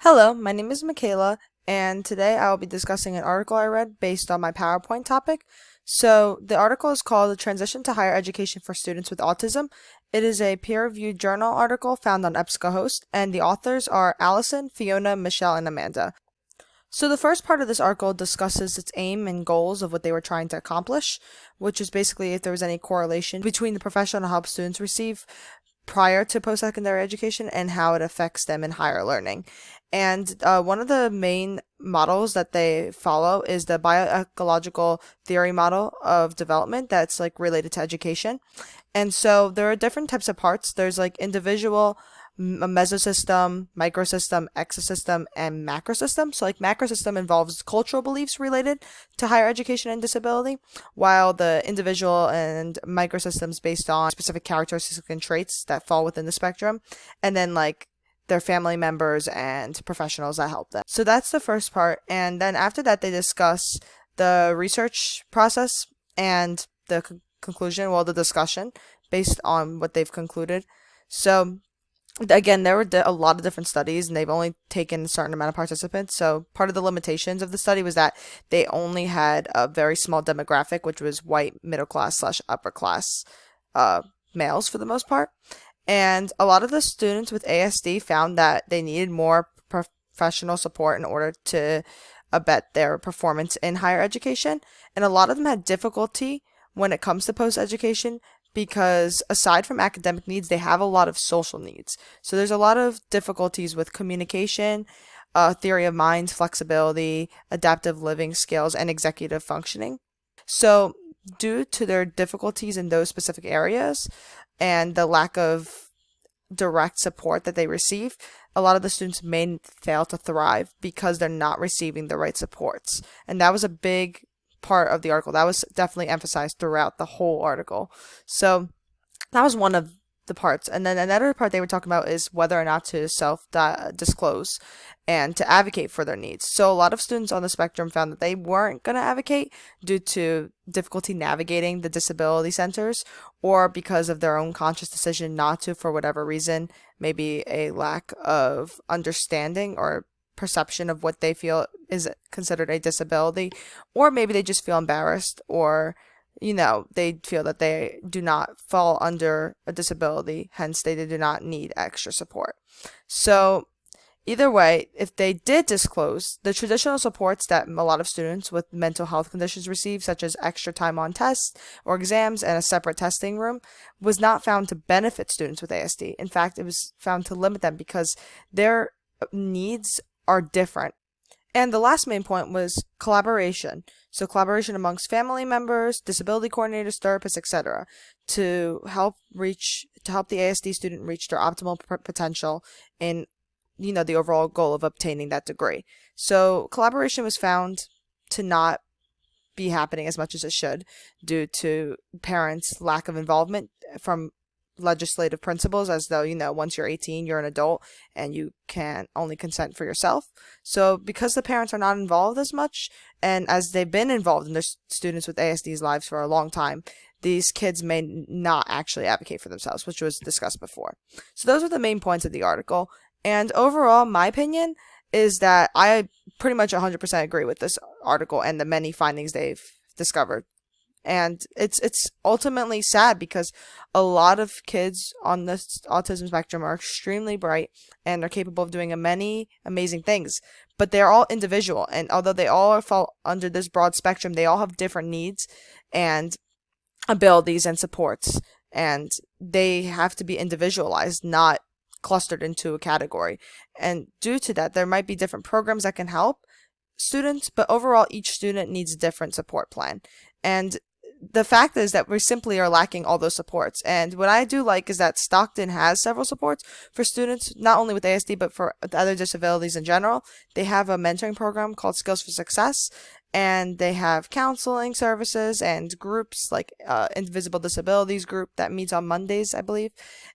Hello, my name is Michaela, and today I will be discussing an article I read based on my PowerPoint topic. So, the article is called The Transition to Higher Education for Students with Autism. It is a peer-reviewed journal article found on EBSCOhost, and the authors are Allison, Fiona, Michelle, and Amanda. So, the first part of this article discusses its aim and goals of what they were trying to accomplish, which is basically if there was any correlation between the professional help students receive prior to post-secondary education and how it affects them in higher learning. And one of the main models that they follow is the bioecological theory model of development that's like related to education. And so there are different types of parts. There's like individual, a mesosystem, microsystem, exosystem, and macrosystem. So like macrosystem involves cultural beliefs related to higher education and disability, while the individual and microsystems based on specific characteristics and traits that fall within the spectrum, and then like their family members and professionals that help them. So that's the first part. And then after that, they discuss the research process and the conclusion, well, the discussion based on what they've concluded. So again, there were a lot of different studies, and they've only taken a certain amount of participants. So part of the limitations of the study was that they only had a very small demographic, which was white middle class / upper class males for the most part. And a lot of the students with ASD found that they needed more professional support in order to abet their performance in higher education. And a lot of them had difficulty when it comes to post-education because aside from academic needs, they have a lot of social needs. So there's a lot of difficulties with communication, theory of mind, flexibility, adaptive living skills, and executive functioning. So due to their difficulties in those specific areas and the lack of direct support that they receive, a lot of the students may fail to thrive because they're not receiving the right supports. And that was a big part of the article. That was definitely emphasized throughout the whole article. So that was one of the parts. And then another part they were talking about is whether or not to self-disclose and to advocate for their needs. So a lot of students on the spectrum found that they weren't going to advocate due to difficulty navigating the disability centers or because of their own conscious decision not to for whatever reason, maybe a lack of understanding or perception of what they feel is considered a disability, or maybe they just feel embarrassed, or they feel that they do not fall under a disability, hence they do not need extra support. So either way, if they did disclose, the traditional supports that a lot of students with mental health conditions receive, such as extra time on tests or exams and a separate testing room, was not found to benefit students with ASD. In fact, it was found to limit them because their needs are different. And the last main point was collaboration. So collaboration amongst family members, disability coordinators, therapists, etc., to help the ASD student reach their optimal potential in the overall goal of obtaining that degree. So collaboration was found to not be happening as much as it should due to parents' lack of involvement from legislative principles, as though once you're 18 you're an adult and you can only consent for yourself. So because the parents are not involved as much, and as they've been involved in their students with ASD's lives for a long time, these kids may not actually advocate for themselves, which was discussed before. So those are the main points of the article, and overall my opinion is that I pretty much 100% agree with this article and the many findings they've discovered. And it's ultimately sad because a lot of kids on the autism spectrum are extremely bright and are capable of doing many amazing things, but they're all individual. And although they all fall under this broad spectrum, they all have different needs and abilities and supports, and they have to be individualized, not clustered into a category. And due to that, there might be different programs that can help students, but overall each student needs a different support plan. And the fact is that we simply are lacking all those supports. And what I do like is that Stockton has several supports for students, not only with ASD, but for other disabilities in general. They have a mentoring program called Skills for Success, and they have counseling services and groups like Invisible Disabilities Group that meets on Mondays, I believe.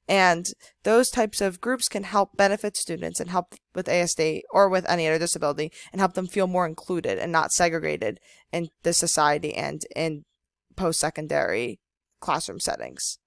And those types of groups can help benefit students and help with ASD or with any other disability and help them feel more included and not segregated in the society and in post-secondary classroom settings.